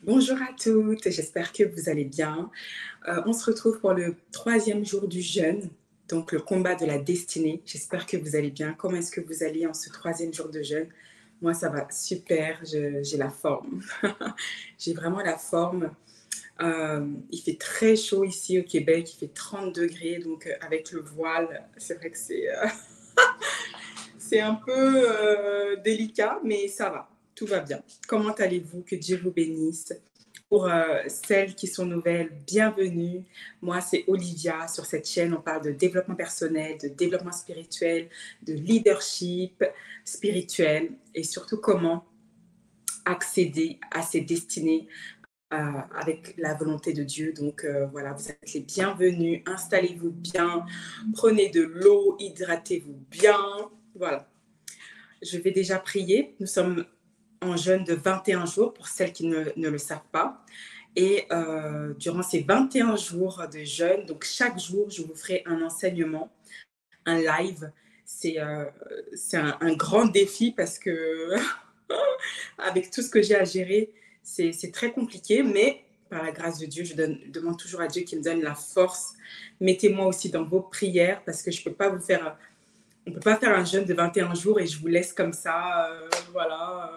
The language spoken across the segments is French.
Bonjour à toutes, j'espère que vous allez bien. On se retrouve pour le troisième jour du jeûne, donc le combat de la destinée. J'espère que vous allez bien. Comment est-ce que vous allez en ce troisième jour de jeûne? Moi, ça va super, j'ai la forme. J'ai vraiment la forme. Il fait très chaud ici au Québec, il fait 30 degrés, donc avec le voile, c'est vrai que c'est un peu délicat, mais ça va, tout va bien. Comment allez-vous? Que Dieu vous bénisse. Pour celles qui sont nouvelles, bienvenue. Moi, c'est Olivia. Sur cette chaîne, on parle de développement personnel, de développement spirituel, de leadership spirituel et surtout comment accéder à ses destinées avec la volonté de Dieu. Donc voilà, vous êtes les bienvenus. Installez-vous bien, prenez de l'eau, hydratez-vous bien. Voilà. Je vais déjà prier. Nous sommes en jeûne de 21 jours pour celles qui ne le savent pas. Et durant ces 21 jours de jeûne, donc chaque jour, je vous ferai un enseignement, un live. C'est un grand défi parce que avec tout ce que j'ai à gérer, c'est très compliqué, mais par la grâce de Dieu, je demande toujours à Dieu qu'il me donne la force. Mettez-moi aussi dans vos prières parce que je peux pas vous faire, on ne peut pas faire un jeûne de 21 jours et je vous laisse comme ça, voilà,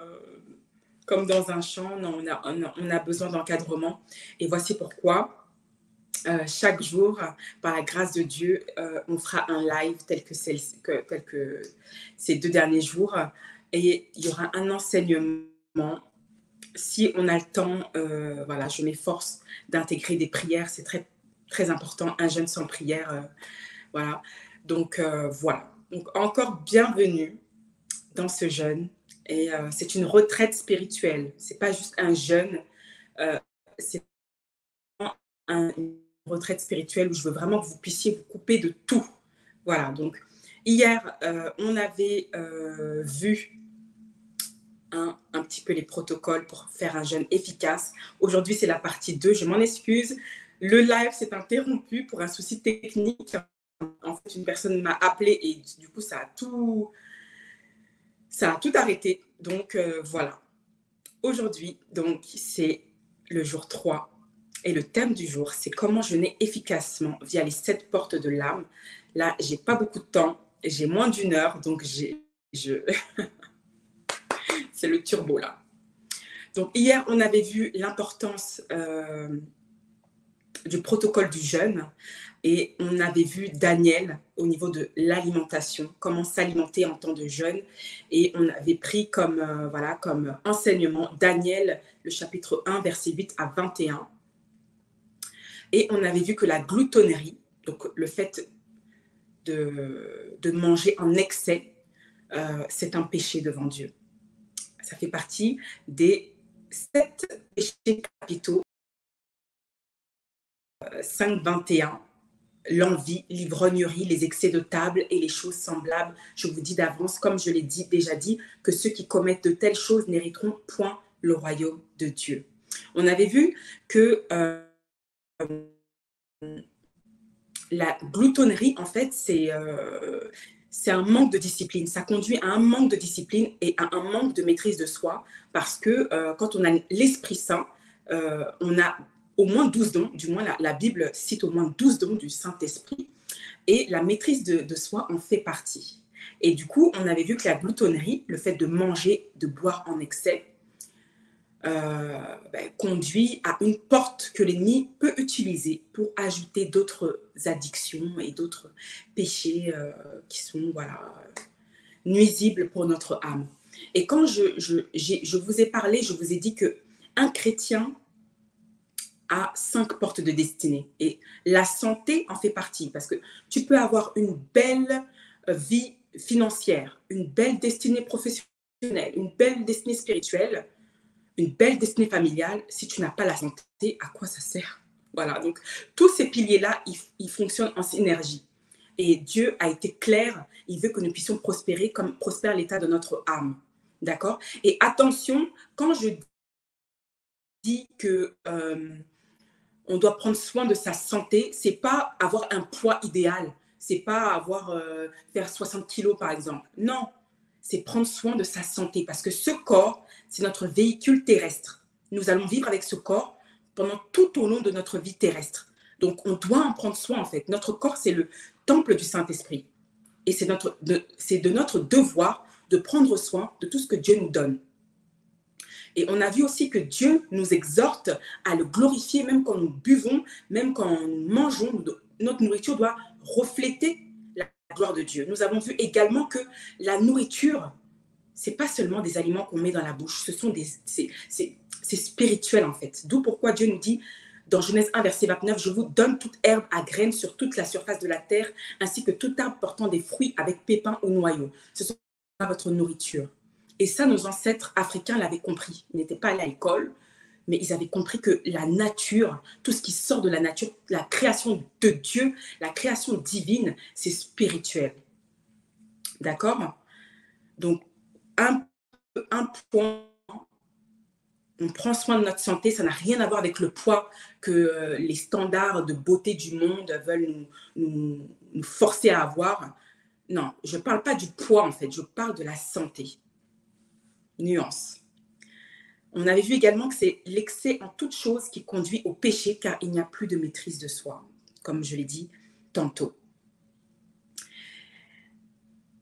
comme dans un champ. Non, on a besoin d'encadrement. Et voici pourquoi. Chaque jour, par la grâce de Dieu, on fera un live tel que ces 2 derniers jours. Et il y aura un enseignement. Si on a le temps, voilà, je m'efforce d'intégrer des prières. C'est très, très important. Un jeûne sans prière, voilà. Donc, voilà. Donc, encore bienvenue dans ce jeûne. Et c'est une retraite spirituelle. Ce n'est pas juste un jeûne. C'est une retraite spirituelle où je veux vraiment que vous puissiez vous couper de tout. Voilà, donc hier, on avait vu un petit peu les protocoles pour faire un jeûne efficace. Aujourd'hui, c'est la partie 2. Je m'en excuse. Le live s'est interrompu pour un souci technique. En fait, une personne m'a appelé et du coup, ça a tout arrêté. Donc, voilà. Aujourd'hui, donc, c'est le jour 3. Et le thème du jour, c'est comment jeûner efficacement via les 7 portes de l'âme. Là, j'ai pas beaucoup de temps, j'ai moins d'une heure, donc c'est le turbo là. Donc hier, on avait vu l'importance du protocole du jeûne et on avait vu Daniel au niveau de l'alimentation, comment s'alimenter en temps de jeûne. Et on avait pris comme, voilà, comme enseignement Daniel, le chapitre 1, verset 8 à 21. Et on avait vu que la gloutonnerie, donc le fait de manger en excès, c'est un péché devant Dieu. Ça fait partie des 7 péchés capitaux, 5, 21. L'envie, l'ivrognerie, les excès de table et les choses semblables. Je vous dis d'avance, comme je l'ai déjà dit, que ceux qui commettent de telles choses n'hériteront point le royaume de Dieu. On avait vu que la gloutonnerie, en fait, c'est un manque de discipline. Ça conduit à un manque de discipline et à un manque de maîtrise de soi parce que quand on a l'Esprit Saint, on a au moins 12 dons, du moins la Bible cite au moins 12 dons du Saint-Esprit et la maîtrise de soi en fait partie. Et du coup, on avait vu que la gloutonnerie, le fait de manger, de boire en excès, conduit à une porte que l'ennemi peut utiliser pour ajouter d'autres addictions et d'autres péchés qui sont voilà, nuisibles pour notre âme. Et quand je vous ai parlé, je vous ai dit qu'un chrétien a 5 portes de destinée. Et la santé en fait partie, parce que tu peux avoir une belle vie financière, une belle destinée professionnelle, une belle destinée spirituelle, une belle destinée familiale. Si tu n'as pas la santé, à quoi ça sert? Voilà, donc tous ces piliers-là, ils fonctionnent en synergie. Et Dieu a été clair, il veut que nous puissions prospérer comme prospère l'état de notre âme. D'accord? Et attention, quand je dis que on doit prendre soin de sa santé, c'est pas avoir un poids idéal, c'est pas faire 60 kilos par exemple. Non, c'est prendre soin de sa santé parce que ce corps, c'est notre véhicule terrestre. nous allons vivre avec ce corps pendant tout au long de notre vie terrestre. Donc, on doit en prendre soin, en fait. Notre corps, c'est le temple du Saint-Esprit. Et c'est de notre devoir de prendre soin de tout ce que Dieu nous donne. Et on a vu aussi que Dieu nous exhorte à le glorifier, même quand nous buvons, même quand nous mangeons. Notre nourriture doit refléter la gloire de Dieu. Nous avons vu également que la nourriture, ce n'est pas seulement des aliments qu'on met dans la bouche, c'est spirituel en fait. D'où pourquoi Dieu nous dit dans Genèse 1, verset 29, « Je vous donne toute herbe à graines sur toute la surface de la terre, ainsi que tout arbre portant des fruits avec pépins ou noyaux. Ce sont votre nourriture. » Et ça, nos ancêtres africains l'avaient compris. Ils n'étaient pas allés à l'école, mais ils avaient compris que la nature, tout ce qui sort de la nature, la création de Dieu, la création divine, c'est spirituel. D'accord? Donc, un point, on prend soin de notre santé, ça n'a rien à voir avec le poids que les standards de beauté du monde veulent nous forcer à avoir. Non, je ne parle pas du poids en fait, je parle de la santé. Nuance. On avait vu également que c'est l'excès en toute chose qui conduit au péché, car il n'y a plus de maîtrise de soi, comme je l'ai dit tantôt.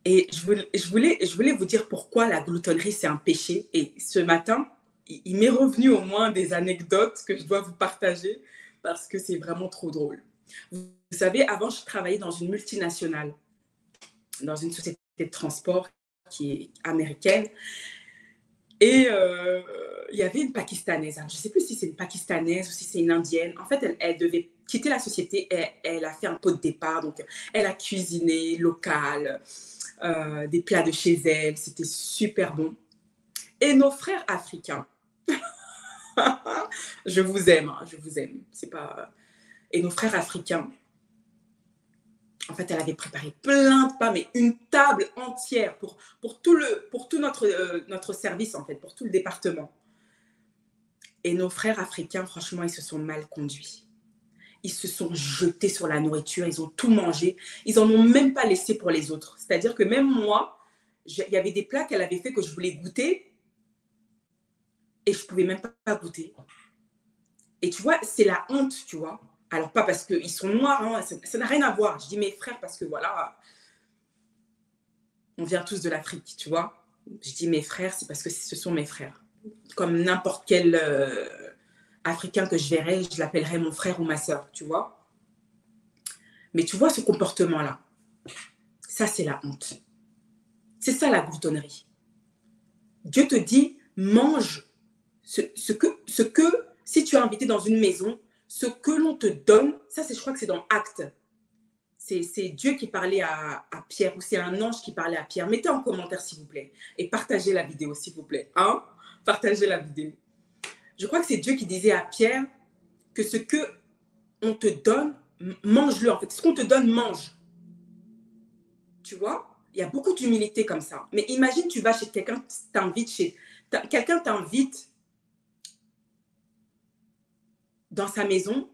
Et je voulais vous dire pourquoi la gloutonnerie, c'est un péché. Et ce matin, il m'est revenu au moins des anecdotes que je dois vous partager parce que c'est vraiment trop drôle. Vous savez, avant, je travaillais dans une multinationale, dans une société de transport qui est américaine. Et il y avait une Pakistanaise. Je ne sais plus si c'est une Pakistanaise ou si c'est une Indienne. En fait, elle devait quitter la société et elle a fait un pot de départ. Donc, elle a cuisiné local, des plats de chez elle. C'était super bon. Et nos frères africains, je vous aime, hein, je vous aime. C'est pas... Et nos frères africains, en fait, elle avait préparé plein de pas, mais une table entière pour tout notre service, en fait, pour tout le département. Et nos frères africains, franchement, ils se sont mal conduits. Ils se sont jetés sur la nourriture, ils ont tout mangé. Ils n'en ont même pas laissé pour les autres. C'est-à-dire que même moi, il y avait des plats qu'elle avait fait que je voulais goûter et je ne pouvais même pas goûter. Et tu vois, c'est la honte, tu vois. Alors, pas parce qu'ils sont noirs, hein, ça n'a rien à voir. Je dis mes frères parce que voilà, on vient tous de l'Afrique, tu vois. Je dis mes frères, c'est parce que ce sont mes frères. Comme n'importe quel Africain que je verrais, je l'appellerais mon frère ou ma sœur, tu vois. Mais tu vois ce comportement-là, ça c'est la honte. C'est ça la gloutonnerie. Dieu te dit, mange ce que, si tu es invité dans une maison, ce que l'on te donne, ça je crois que c'est dans Actes. C'est Dieu qui parlait à Pierre, ou c'est un ange qui parlait à Pierre. Mettez en commentaire s'il vous plaît, et partagez la vidéo s'il vous plaît. Hein? Partagez la vidéo. Je crois que c'est Dieu qui disait à Pierre que ce que on te donne, mange-le en fait. Ce qu'on te donne, mange. Tu vois? Il y a beaucoup d'humilité comme ça. Mais imagine, tu vas chez quelqu'un, quelqu'un t'invite dans sa maison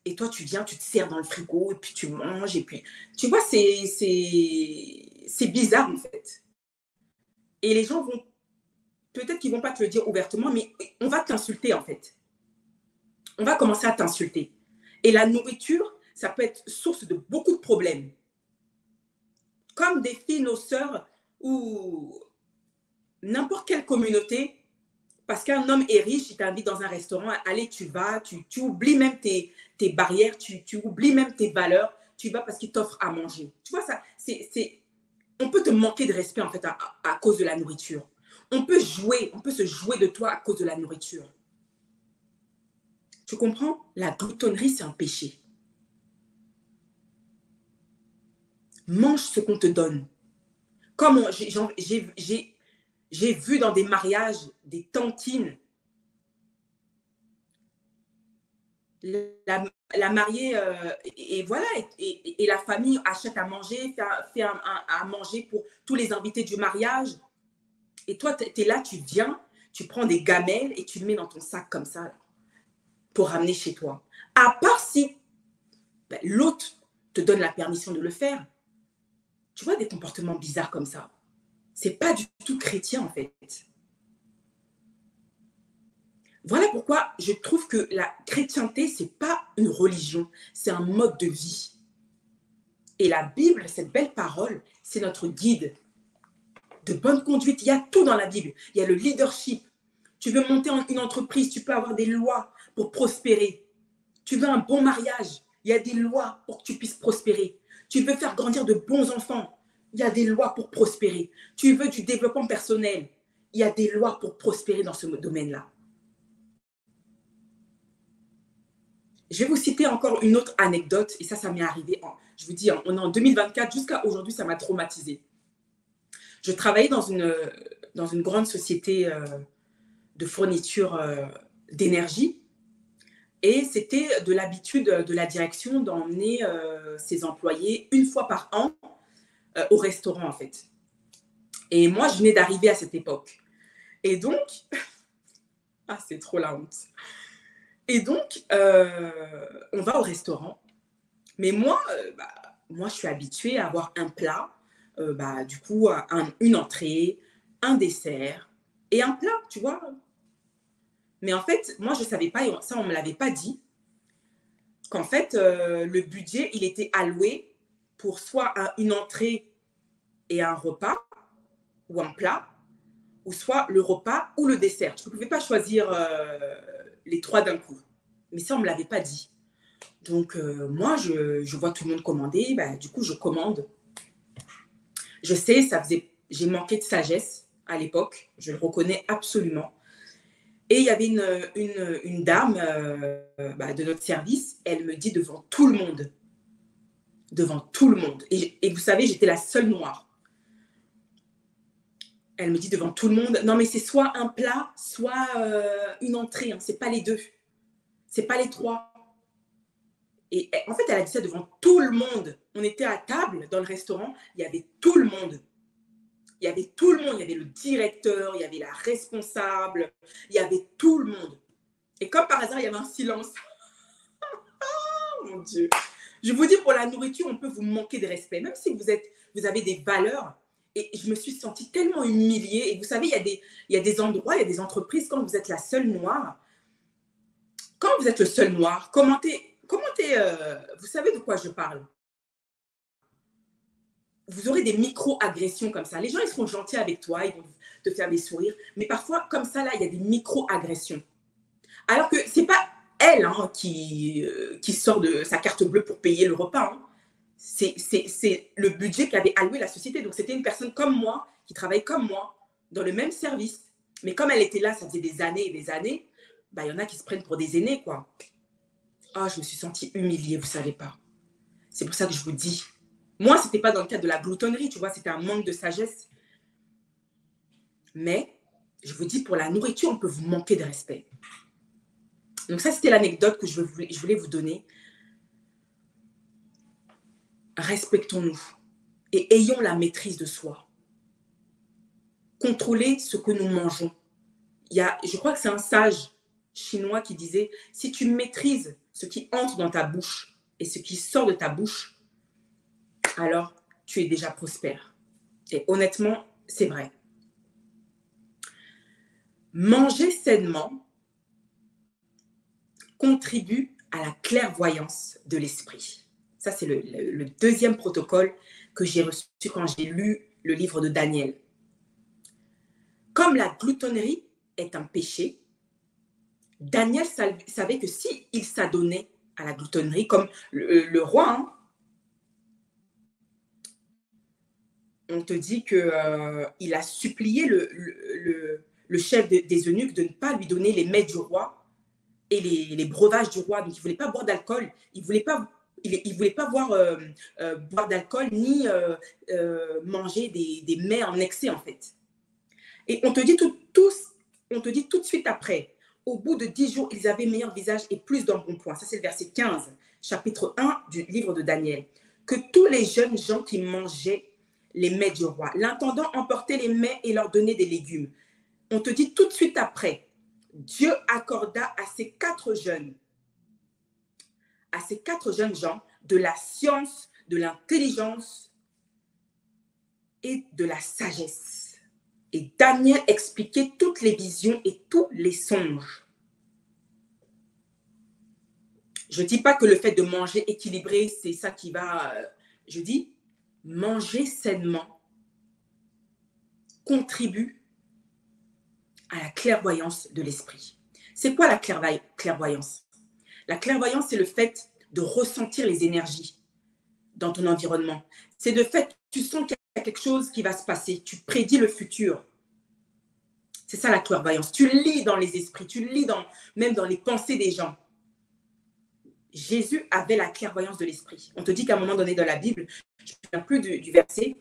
et toi, tu viens, tu te sers dans le frigo et puis tu manges. Et puis, tu vois, c'est bizarre en fait. Et les gens vont, peut-être qu'ils ne vont pas te le dire ouvertement, mais on va t'insulter en fait. On va commencer à t'insulter. Et la nourriture, ça peut être source de beaucoup de problèmes. Comme des filles, nos sœurs, ou n'importe quelle communauté, parce qu'un homme est riche, il t'invite dans un restaurant, allez, tu vas, tu oublies même tes barrières, tu oublies même tes valeurs, tu vas parce qu'il t'offre à manger. Tu vois, ça, on peut te manquer de respect en fait à cause de la nourriture. On peut se jouer de toi à cause de la nourriture. Tu comprends? La gloutonnerie, c'est un péché. Mange ce qu'on te donne. Comme j'ai vu dans des mariages des tantines, la mariée, et voilà, et la famille achète à manger, fait à manger pour tous les invités du mariage. Et toi, tu es là, tu viens, tu prends des gamelles et tu le mets dans ton sac comme ça pour ramener chez toi. À part si l'autre te donne la permission de le faire. Tu vois, des comportements bizarres comme ça. C'est pas du tout chrétien, en fait. Voilà pourquoi je trouve que la chrétienté, ce n'est pas une religion, c'est un mode de vie. Et la Bible, cette belle parole, c'est notre guide de bonne conduite. Il y a tout dans la Bible. Il y a le leadership. Tu veux monter une entreprise, tu peux avoir des lois pour prospérer. Tu veux un bon mariage, il y a des lois pour que tu puisses prospérer. Tu veux faire grandir de bons enfants, il y a des lois pour prospérer. Tu veux du développement personnel, il y a des lois pour prospérer dans ce domaine-là. Je vais vous citer encore une autre anecdote, et ça m'est arrivé, je vous dis, on est en 2024, jusqu'à aujourd'hui, ça m'a traumatisée. Je travaillais dans une grande société de fourniture d'énergie, et c'était de l'habitude de la direction d'emmener ses employés une fois par an au restaurant, en fait. Et moi, je venais d'arriver à cette époque. Et donc, ah, c'est trop la honte. Et donc, on va au restaurant. Mais moi, moi, je suis habituée à avoir un plat, du coup, une entrée, un dessert et un plat, tu vois. Mais en fait, moi, je ne savais pas, et ça, on ne me l'avait pas dit, qu'en fait, le budget, il était alloué pour soit une entrée et un repas, ou un plat, ou soit le repas ou le dessert. Tu ne pouvais pas choisir les trois d'un coup. Mais ça, on ne me l'avait pas dit. Donc, moi, je vois tout le monde commander. Du coup, je commande. Je sais, j'ai manqué de sagesse à l'époque. Je le reconnais absolument. Et il y avait une dame de notre service. Elle me dit devant tout le monde. Devant tout le monde. Et vous savez, j'étais la seule noire. Elle me dit devant tout le monde, non mais c'est soit un plat, soit une entrée. Hein. C'est pas les deux. C'est pas les trois. Et en fait, elle a dit ça devant tout le monde. On était à table dans le restaurant, il y avait tout le monde. Il y avait tout le monde. Il y avait le directeur, il y avait la responsable, il y avait tout le monde. Et comme par hasard, il y avait un silence. Oh mon Dieu. Je vous dis, pour la nourriture, on peut vous manquer de respect. Même si vous avez des valeurs. Et je me suis sentie tellement humiliée. Et vous savez, il y a des endroits, il y a des entreprises, quand vous êtes la seule noire, quand vous êtes le seul noir, commentez, vous savez de quoi je parle. Vous aurez des micro-agressions comme ça. Les gens, ils seront gentils avec toi, ils vont te faire des sourires. Mais parfois, comme ça, là, il y a des micro-agressions. Alors que ce n'est pas elle qui sort de sa carte bleue pour payer le repas. Hein. C'est le budget qu'avait alloué la société. Donc, c'était une personne comme moi, qui travaille comme moi, dans le même service. Mais comme elle était là, ça faisait des années et des années, il y en a qui se prennent pour des aînés, quoi. Ah, je me suis sentie humiliée, vous ne savez pas. C'est pour ça que je vous dis. Moi, ce n'était pas dans le cadre de la gloutonnerie, tu vois, c'était un manque de sagesse. Mais, je vous dis, pour la nourriture, on peut vous manquer de respect. Donc ça, c'était l'anecdote que je voulais vous donner. Respectons-nous et ayons la maîtrise de soi. Contrôlez ce que nous mangeons. Je crois que c'est un sage chinois qui disait, si tu maîtrises ce qui entre dans ta bouche et ce qui sort de ta bouche, alors tu es déjà prospère. Et honnêtement, c'est vrai. Manger sainement contribue à la clairvoyance de l'esprit. Ça, c'est le deuxième protocole que j'ai reçu quand j'ai lu le livre de Daniel. Comme la gloutonnerie est un péché, Daniel savait que s'il s'adonnait à la gloutonnerie, comme le roi, hein, on te dit qu'il a supplié le chef des eunuques de ne pas lui donner les mets du roi et les breuvages du roi. Donc, il ne voulait pas boire d'alcool, il ne voulait pas boire d'alcool ni manger des mets en excès, en fait. Et on te dit tout de suite après, au bout de 10 jours, ils avaient meilleur visage et plus d'embonpoint. Ça, c'est le verset 15, chapitre 1 du livre de Daniel. Que tous les jeunes gens qui mangeaient les mets du roi, l'intendant emporter les mets et leur donner des légumes. On te dit tout de suite après, Dieu accorda à ces quatre jeunes gens de la science, de l'intelligence et de la sagesse. Et Daniel expliquait toutes les visions et tous les songes. Je ne dis pas que le fait de manger équilibré, c'est ça qui va... je dis, manger sainement contribue à la clairvoyance de l'esprit. C'est quoi la clairvoyance? La clairvoyance, c'est le fait de ressentir les énergies dans ton environnement. C'est de fait, tu sens qu'il y a quelque chose qui va se passer. Tu prédis le futur. C'est ça la clairvoyance. Tu lis dans les esprits, tu lis même dans les pensées des gens. Jésus avait la clairvoyance de l'esprit. On te dit qu'à un moment donné dans la Bible, je ne me souviens plus du verset.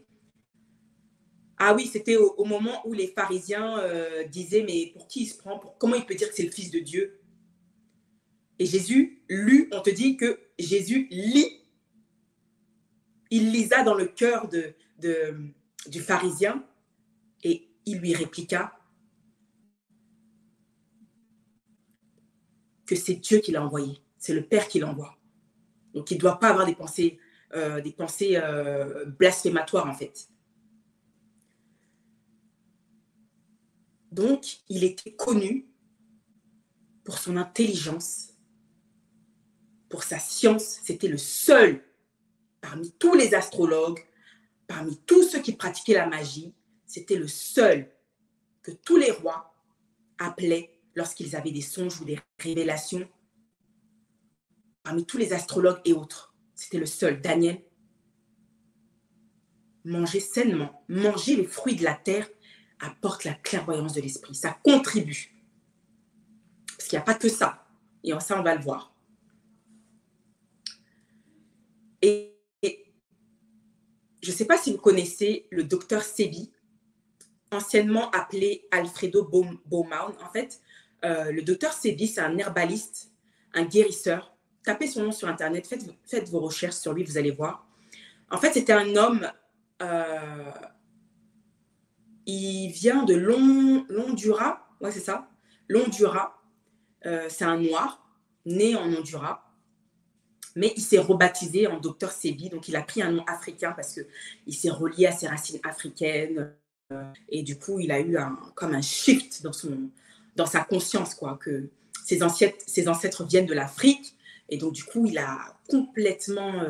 Ah oui, c'était au moment où les pharisiens disaient, mais pour qui il se prend? Comment il peut dire que c'est le Fils de Dieu? Et Jésus lut, on te dit que Jésus lit. Il lisa dans le cœur du pharisien et il lui répliqua que c'est Dieu qui l'a envoyé. C'est le Père qui l'envoie. Donc, il ne doit pas avoir des pensées blasphématoires, en fait. Donc, il était connu pour son intelligence, pour sa science. C'était le seul, parmi tous les astrologues, parmi tous ceux qui pratiquaient la magie, c'était le seul que tous les rois appelaient lorsqu'ils avaient des songes ou des révélations. Parmi tous les astrologues et autres, c'était le seul, Daniel. Manger sainement, manger les fruits de la terre apporte la clairvoyance de l'esprit. Ça contribue. Parce qu'il n'y a pas que ça. Et ça, on va le voir. Et je ne sais pas si vous connaissez le docteur Sebi, anciennement appelé Alfredo Baumann. En fait, le docteur Sebi, c'est un herbaliste, un guérisseur. Tapez son nom sur Internet, faites vos recherches sur lui, vous allez voir. En fait, c'était un homme, il vient de l'Honduras, ouais, c'est ça, l'Honduras. C'est un noir, né en Honduras, mais il s'est rebaptisé en docteur Sebi, donc il a pris un nom africain parce qu'il s'est relié à ses racines africaines. Et du coup, il a eu comme un shift dans sa conscience, quoi, que ses ancêtres viennent de l'Afrique. Et donc, du coup, il a complètement...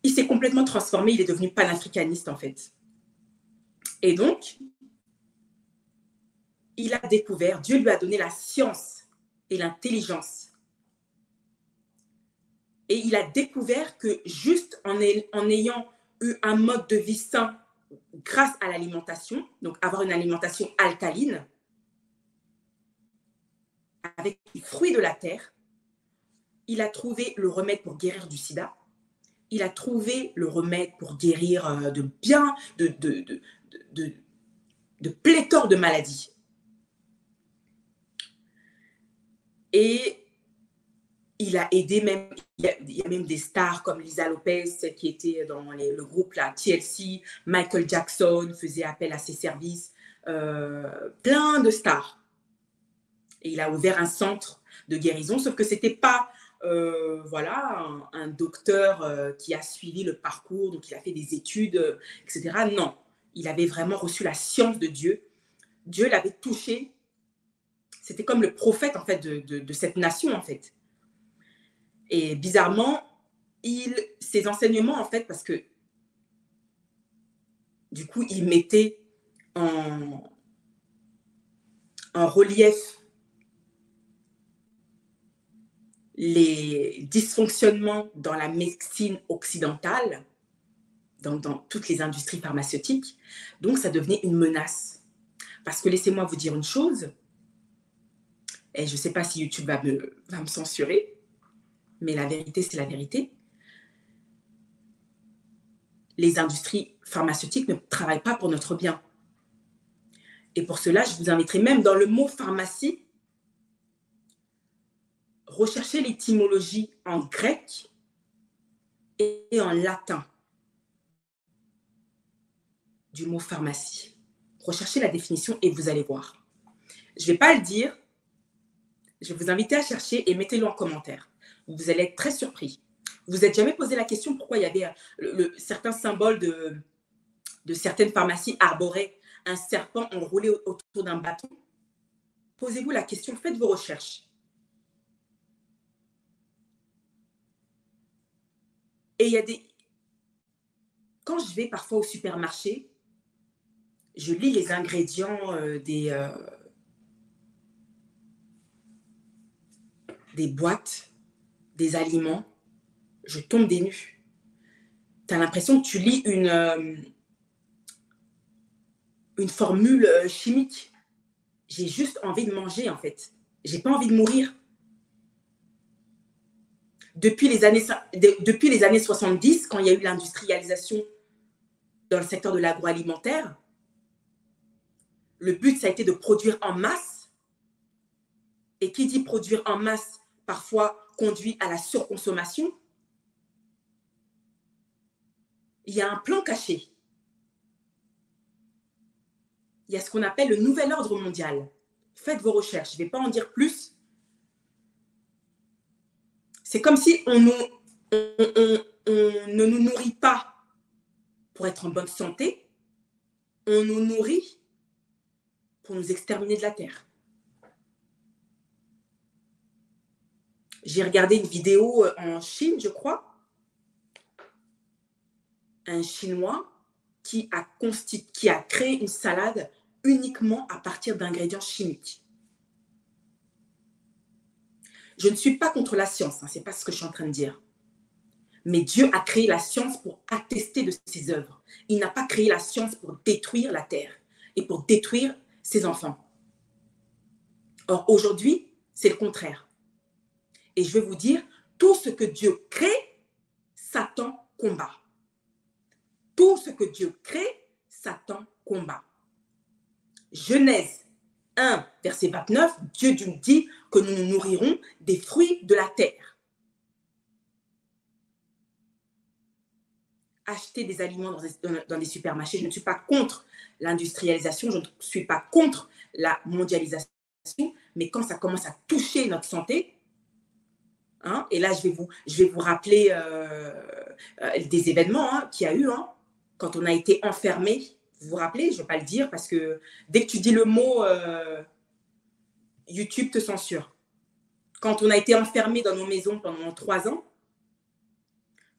il s'est complètement transformé. Il est devenu panafricaniste, en fait. Et donc, il a découvert, Dieu lui a donné la science et l'intelligence. Et il a découvert que juste en ayant eu un mode de vie sain grâce à l'alimentation, donc avoir une alimentation alcaline, avec les fruits de la terre, il a trouvé le remède pour guérir du sida, il a trouvé le remède pour guérir de pléthore de maladies. Et il a aidé même, il y a même des stars comme Lisa Lopez qui était dans le groupe là, TLC, Michael Jackson faisait appel à ses services, plein de stars. Et il a ouvert un centre de guérison, sauf que ce n'était pas voilà, un docteur qui a suivi le parcours, donc il a fait des études, etc. Non, il avait vraiment reçu la science de Dieu. Dieu l'avait touché. C'était comme le prophète en fait de cette nation en fait. Et bizarrement, ses enseignements, en fait, parce que du coup, il mettait en relief les dysfonctionnements dans la médecine occidentale, dans toutes les industries pharmaceutiques. Donc, ça devenait une menace. Parce que laissez-moi vous dire une chose, et je ne sais pas si YouTube va me censurer, mais la vérité, c'est la vérité. Les industries pharmaceutiques ne travaillent pas pour notre bien. Et pour cela, je vous inviterai même dans le mot pharmacie, rechercher l'étymologie en grec et en latin du mot pharmacie. Recherchez la définition et vous allez voir. Je ne vais pas le dire. Je vais vous inviter à chercher et mettez-le en commentaire. Vous allez être très surpris. Vous vous êtes jamais posé la question pourquoi il y avait certains symboles de certaines pharmacies arboraient un serpent enroulé autour d'un bâton? Posez-vous la question, faites vos recherches. Et il y a des... Quand je vais parfois au supermarché, je lis les ingrédients des boîtes, des aliments, je tombe des nues. Tu as l'impression que tu lis une formule chimique. J'ai juste envie de manger, en fait. J'ai pas envie de mourir. Depuis les années 70, quand il y a eu l'industrialisation dans le secteur de l'agroalimentaire, le but, ça a été de produire en masse. Et qui dit produire en masse, parfois conduit à la surconsommation. Il y a un plan caché. Il y a ce qu'on appelle le nouvel ordre mondial. Faites vos recherches, je ne vais pas en dire plus. C'est comme si on ne nous nourrit pas pour être en bonne santé, on nous nourrit pour nous exterminer de la terre. J'ai regardé une vidéo en Chine, je crois, un Chinois qui a créé une salade uniquement à partir d'ingrédients chimiques. Je ne suis pas contre la science, ce n'est pas ce que je suis en train de dire. Mais Dieu a créé la science pour attester de ses œuvres. Il n'a pas créé la science pour détruire la terre et pour détruire ses enfants. Or, aujourd'hui, c'est le contraire. Et je vais vous dire, tout ce que Dieu crée, Satan combat. Tout ce que Dieu crée, Satan combat. Genèse 1, verset 29, Dieu nous dit que nous nous nourrirons des fruits de la terre. Acheter des aliments dans des supermarchés, je ne suis pas contre l'industrialisation, je ne suis pas contre la mondialisation, mais quand ça commence à toucher notre santé, hein, et là je vais vous rappeler des événements qu'il y a eu, quand on a été enfermés. Vous vous rappelez, je ne vais pas le dire parce que dès que tu dis le mot, YouTube te censure. Quand on a été enfermés dans nos maisons pendant 3 ans,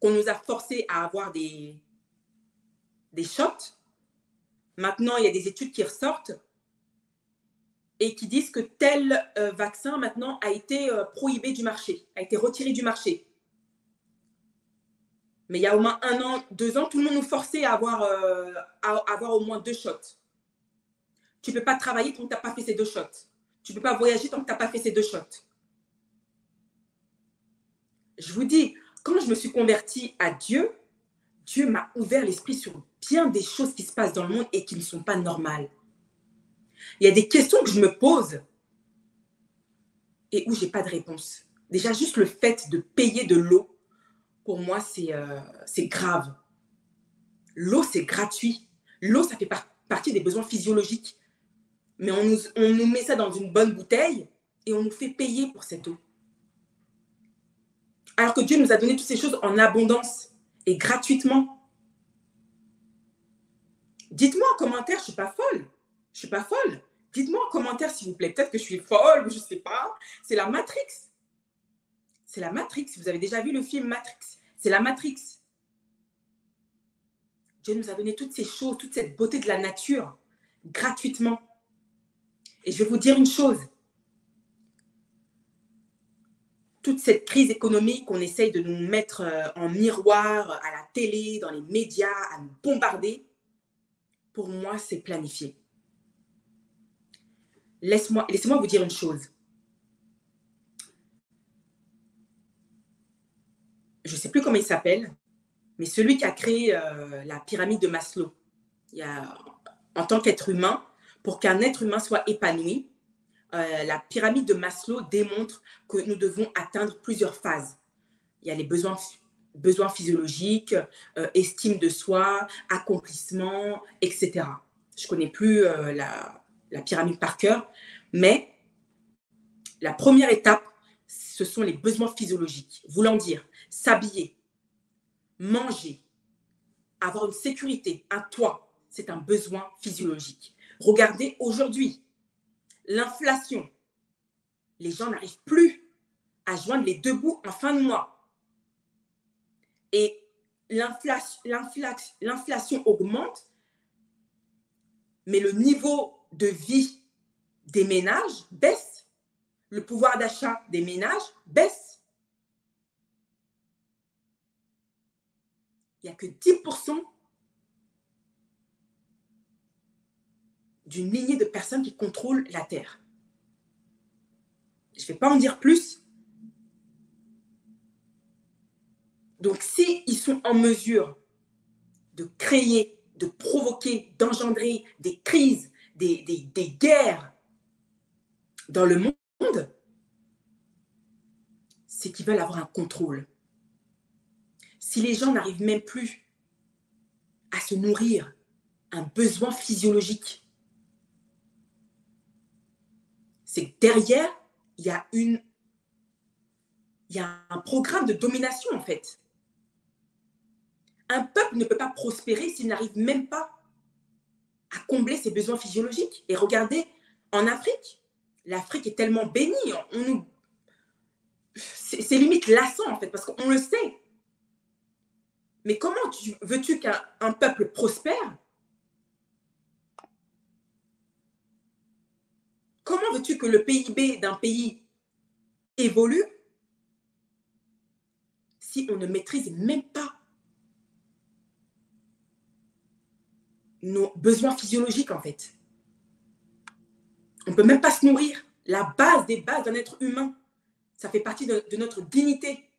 qu'on nous a forcés à avoir des shots, maintenant il y a des études qui ressortent et qui disent que tel vaccin maintenant a été prohibé du marché, a été retiré du marché. Mais il y a au moins 1 an, 2 ans, tout le monde nous forçait à avoir au moins 2 shots. Tu ne peux pas travailler tant que tu n'as pas fait ces 2 shots. Tu ne peux pas voyager tant que tu n'as pas fait ces 2 shots. Je vous dis, quand je me suis convertie à Dieu, Dieu m'a ouvert l'esprit sur bien des choses qui se passent dans le monde et qui ne sont pas normales. Il y a des questions que je me pose et où je n'ai pas de réponse. Déjà, juste le fait de payer de l'eau, pour moi, c'est grave. L'eau, c'est gratuit. L'eau, ça fait partie des besoins physiologiques. Mais on nous met ça dans une bonne bouteille et on nous fait payer pour cette eau. Alors que Dieu nous a donné toutes ces choses en abondance et gratuitement. Dites-moi en commentaire, je ne suis pas folle. Je ne suis pas folle. Dites-moi en commentaire, s'il vous plaît. Peut-être que je suis folle ou je ne sais pas. C'est la Matrix. C'est la Matrix. Vous avez déjà vu le film Matrix? C'est la Matrix. Dieu nous a donné toutes ces choses, toute cette beauté de la nature, gratuitement. Et je vais vous dire une chose. Toute cette crise économique qu'on essaye de nous mettre en miroir à la télé, dans les médias, à nous bombarder, pour moi, c'est planifié. Laissez-moi vous dire une chose. Je ne sais plus comment il s'appelle, mais celui qui a créé la pyramide de Maslow, en tant qu'être humain, pour qu'un être humain soit épanoui, la pyramide de Maslow démontre que nous devons atteindre plusieurs phases. Il y a les besoins physiologiques, estime de soi, accomplissement, etc. Je ne connais plus la pyramide par cœur, mais la première étape, ce sont les besoins physiologiques. Voulant dire s'habiller, manger, avoir une sécurité, un toit, c'est un besoin physiologique. Regardez aujourd'hui, l'inflation. Les gens n'arrivent plus à joindre les 2 bouts en fin de mois. Et l'inflation augmente, mais le niveau de vie des ménages baisse. Le pouvoir d'achat des ménages baisse. Il n'y a que 10% d'une lignée de personnes qui contrôlent la Terre. Je ne vais pas en dire plus. Donc, s'ils sont en mesure de créer, de provoquer, d'engendrer des crises, des guerres dans le monde, c'est qu'ils veulent avoir un contrôle. Si les gens n'arrivent même plus à se nourrir, un besoin physiologique, c'est que derrière, il y a un programme de domination, en fait. Un peuple ne peut pas prospérer s'il n'arrive même pas à combler ses besoins physiologiques. Et regardez, en Afrique, l'Afrique est tellement bénie, c'est limite lassant, en fait, parce qu'on le sait. Mais comment veux-tu qu'un peuple prospère? Comment veux-tu que le PIB d'un pays évolue si on ne maîtrise même pas nos besoins physiologiques, en fait? On ne peut même pas se nourrir. La base des bases d'un être humain, ça fait partie de notre dignité.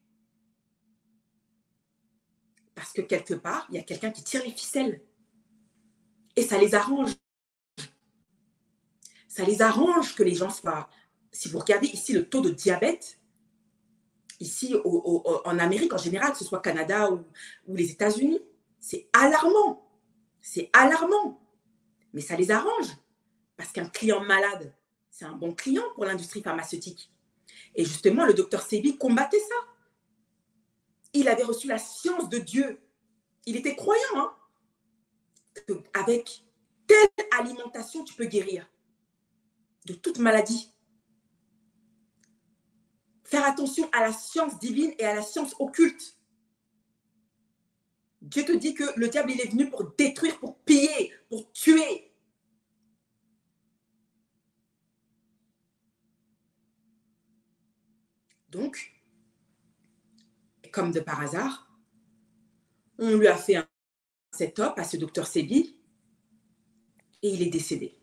Parce que quelque part, il y a quelqu'un qui tire les ficelles. Et ça les arrange. Ça les arrange que les gens soient... Si vous regardez ici le taux de diabète, ici en Amérique en général, que ce soit Canada ou les États-Unis, c'est alarmant. C'est alarmant. Mais ça les arrange. Parce qu'un client malade, c'est un bon client pour l'industrie pharmaceutique. Et justement, le docteur Sebi combattait ça. Il avait reçu la science de Dieu. Il était croyant, hein, qu'avec telle alimentation, tu peux guérir de toute maladie. Faire attention à la science divine et à la science occulte. Dieu te dit que le diable, il est venu pour détruire, pour piller, pour tuer. Donc, comme de par hasard, on lui a fait un set-up à ce docteur Sebi et il est décédé.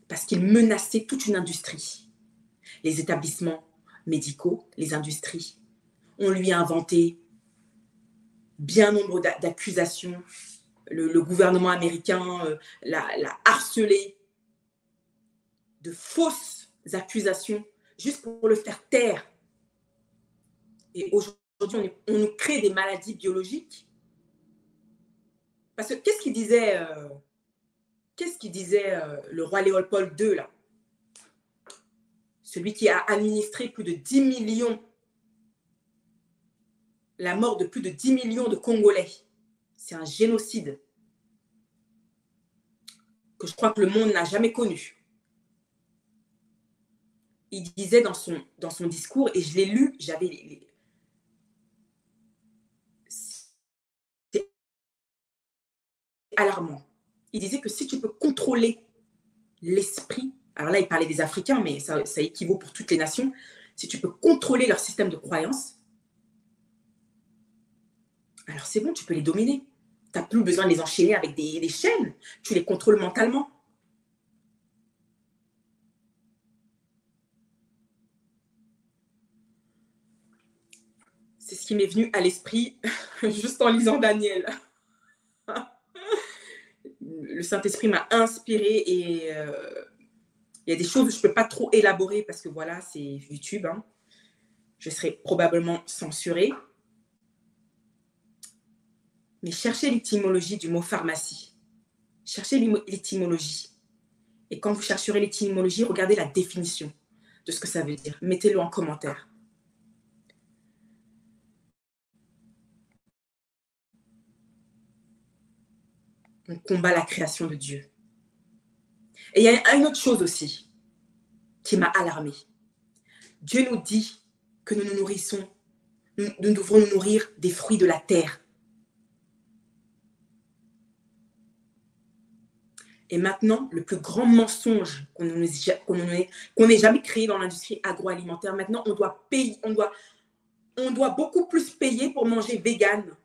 Parce qu'il menaçait toute une industrie. Les établissements médicaux, les industries. On lui a inventé bien nombre d'accusations. Le gouvernement américain l'a harcelé de fausses accusations juste pour le faire taire. Et aujourd'hui, on nous crée des maladies biologiques. Parce que qu'est-ce qu'il disait, le roi Léopold II, là? Celui qui a administré plus de 10 millions, la mort de plus de 10 millions de Congolais. C'est un génocide que je crois que le monde n'a jamais connu. Il disait dans son discours, et je l'ai lu, c'est alarmant. Il disait que si tu peux contrôler l'esprit, alors là il parlait des Africains, mais ça équivaut pour toutes les nations, si tu peux contrôler leur système de croyance, alors c'est bon, tu peux les dominer. Tu n'as plus besoin de les enchaîner avec des chaînes, tu les contrôles mentalement. C'est ce qui m'est venu à l'esprit juste en lisant Daniel. Le Saint-Esprit m'a inspirée et il y a des choses que je ne peux pas trop élaborer parce que voilà, c'est YouTube. Hein. Je serai probablement censurée. Mais cherchez l'étymologie du mot pharmacie. Cherchez l'étymologie. Et quand vous chercherez l'étymologie, regardez la définition de ce que ça veut dire. Mettez-le en commentaire. On combat la création de Dieu. Et il y a une autre chose aussi qui m'a alarmée. Dieu nous dit que nous nous nourrissons Nous devons nous nourrir des fruits de la terre. Et maintenant, le plus grand mensonge qu'on ait jamais créé dans l'industrie agroalimentaire, maintenant, on doit payer, on doit beaucoup plus payer pour manger vegan.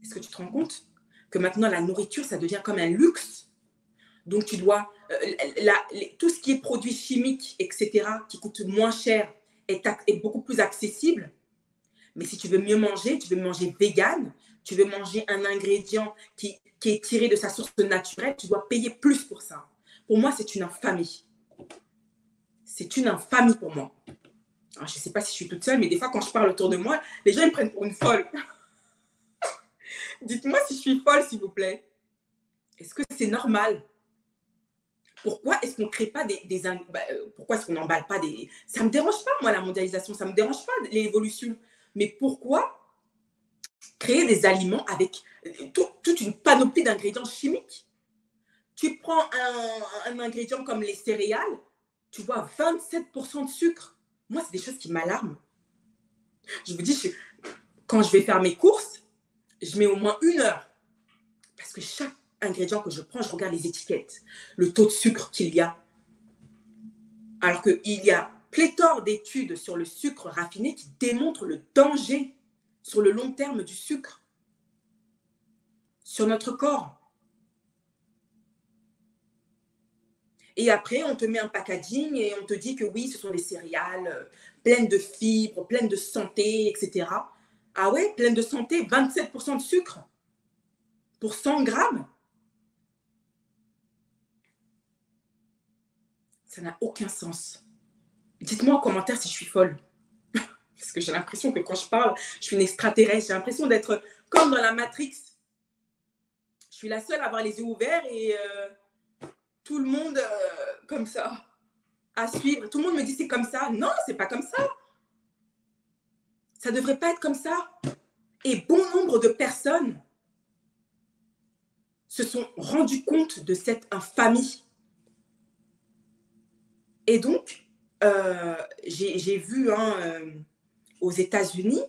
Est-ce que tu te rends compte que maintenant, la nourriture, ça devient comme un luxe? Donc, tu dois, tout ce qui est produits chimiques, etc., qui coûte moins cher, est beaucoup plus accessible. Mais si tu veux mieux manger, tu veux manger vegan, tu veux manger un ingrédient qui est tiré de sa source naturelle, tu dois payer plus pour ça. Pour moi, c'est une infamie. C'est une infamie pour moi. Alors, je ne sais pas si je suis toute seule, mais des fois, quand je parle autour de moi, les gens ils me prennent pour une folle. Dites-moi si je suis folle, s'il vous plaît. Est-ce que c'est normal? Pourquoi est-ce qu'on ne crée pas pourquoi est-ce qu'on n'emballe pas des... Ça ne me dérange pas, moi, la mondialisation. Ça ne me dérange pas, l'évolution. Mais pourquoi créer des aliments avec toute une panoplie d'ingrédients chimiques? Tu prends un ingrédient comme les céréales, tu vois 27% de sucre. Moi, c'est des choses qui m'alarment. Je vous dis, quand je vais faire mes courses, je mets au moins 1 heure. Parce que chaque ingrédient que je prends, je regarde les étiquettes, le taux de sucre qu'il y a. Alors qu'il y a pléthore d'études sur le sucre raffiné qui démontrent le danger sur le long terme du sucre sur notre corps. Et après, on te met un packaging et on te dit que oui, ce sont des céréales pleines de fibres, pleines de santé, etc. Ah ouais, pleines de santé, 27% de sucre pour 100 grammes. Ça n'a aucun sens. Dites-moi en commentaire si je suis folle. Parce que j'ai l'impression que quand je parle, je suis une extraterrestre. J'ai l'impression d'être comme dans la Matrix. Je suis la seule à avoir les yeux ouverts et tout le monde comme ça, à suivre. Tout le monde me dit c'est comme ça. Non, c'est pas comme ça. Ça devrait pas être comme ça. Et bon nombre de personnes se sont rendues compte de cette infamie. Et donc, j'ai vu aux États-Unis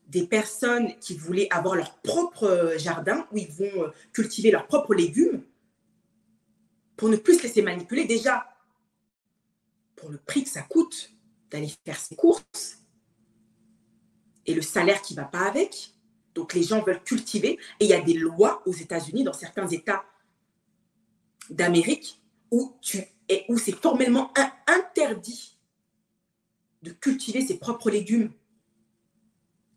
des personnes qui voulaient avoir leur propre jardin où ils vont cultiver leurs propres légumes pour ne plus se laisser manipuler. Déjà, pour le prix que ça coûte d'aller faire ses courses et le salaire qui ne va pas avec. Donc, les gens veulent cultiver. Et il y a des lois aux États-Unis, dans certains États d'Amérique, où c'est formellement interdit de cultiver ses propres légumes.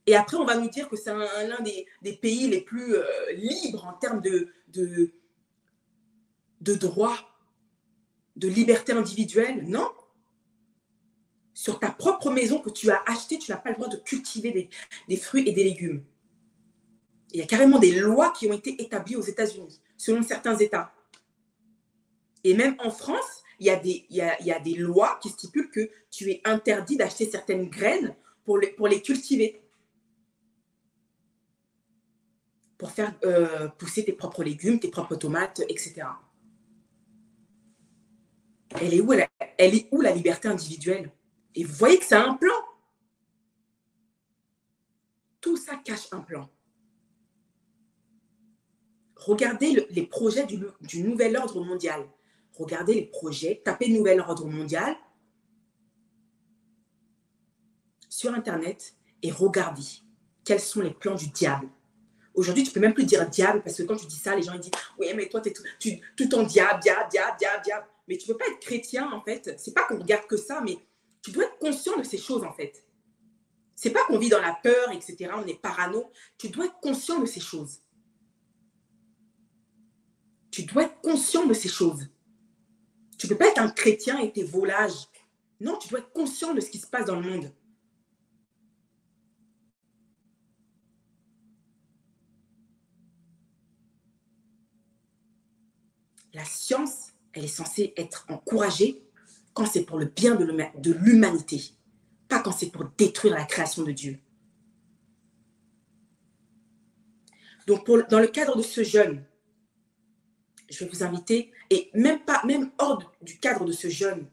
Et après, on va nous dire que c'est l'un des pays les plus libres en termes de droits, de liberté individuelle. Non. Sur ta propre maison que tu as achetée, tu n'as pas le droit de cultiver des fruits et des légumes. Il y a carrément des lois qui ont été établies aux États-Unis, selon certains États. Et même en France, il y a des lois qui stipulent que tu es interdit d'acheter certaines graines pour les cultiver. Pour faire pousser tes propres légumes, tes propres tomates, etc. Elle est où la liberté individuelle? Et vous voyez que c'est un plan. Tout ça cache un plan. Regardez les projets du nouvel ordre mondial. Regardez les projets, tapez nouvel ordre mondial sur Internet et regardez quels sont les plans du diable. Aujourd'hui, tu ne peux même plus dire diable parce que quand tu dis ça, les gens ils disent « Oui, mais toi, tu es tout en diable, diable, diable, diable, diable. » Mais tu ne peux pas être chrétien, en fait. Ce n'est pas qu'on regarde que ça, mais tu dois être conscient de ces choses, en fait. Ce n'est pas qu'on vit dans la peur, etc. On est parano. Tu dois être conscient de ces choses. Tu dois être conscient de ces choses. Tu ne peux pas être un chrétien et tes volages. Non, tu dois être conscient de ce qui se passe dans le monde. La science, elle est censée être encouragée quand c'est pour le bien de l'humanité, pas quand c'est pour détruire la création de Dieu. Donc, dans le cadre de ce jeûne, je vais vous inviter, et même hors du cadre de ce jeûne,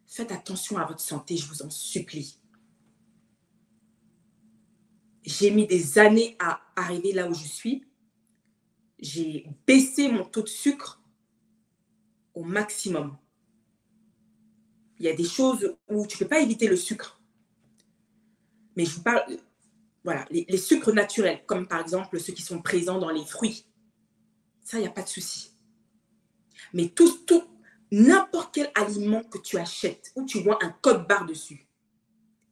faites attention à votre santé, je vous en supplie. J'ai mis des années à arriver là où je suis. J'ai baissé mon taux de sucre au maximum. Il y a des choses où tu ne peux pas éviter le sucre. Mais je vous parle, voilà, les sucres naturels, comme par exemple ceux qui sont présents dans les fruits. Ça, il n'y a pas de souci. Mais n'importe quel aliment que tu achètes, où tu vois un code barre dessus,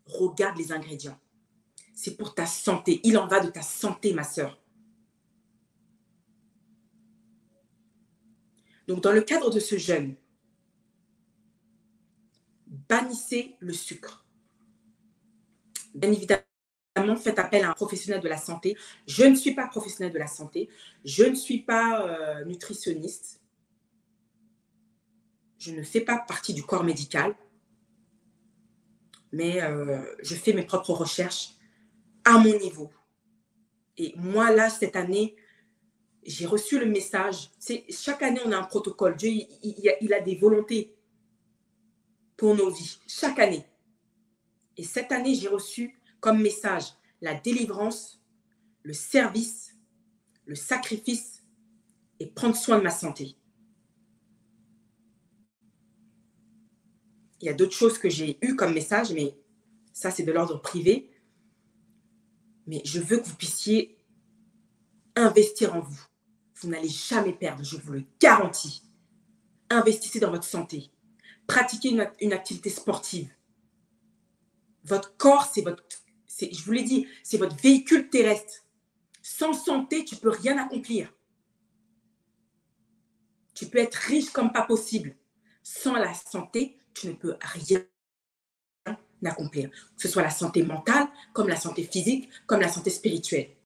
regarde les ingrédients. C'est pour ta santé. Il en va de ta santé, ma sœur. Donc, dans le cadre de ce jeûne, bannissez le sucre. Bien évidemment, faites appel à un professionnel de la santé. Je ne suis pas professionnelle de la santé. Je ne suis pas nutritionniste. Je ne fais pas partie du corps médical. Mais je fais mes propres recherches à mon niveau. Et moi, là, cette année, j'ai reçu le message. Chaque année, on a un protocole. Dieu, il a des volontés pour nos vies, chaque année. Et cette année, j'ai reçu comme message la délivrance, le service, le sacrifice et prendre soin de ma santé. Il y a d'autres choses que j'ai eues comme message, mais ça, c'est de l'ordre privé. Mais je veux que vous puissiez investir en vous. Vous n'allez jamais perdre, je vous le garantis. Investissez dans votre santé. Pratiquez une activité sportive. Votre corps, je vous l'ai dit, c'est votre véhicule terrestre. Sans santé, tu ne peux rien accomplir. Tu peux être riche comme pas possible. Sans la santé, tu ne peux rien accomplir. Que ce soit la santé mentale, comme la santé physique, comme la santé spirituelle.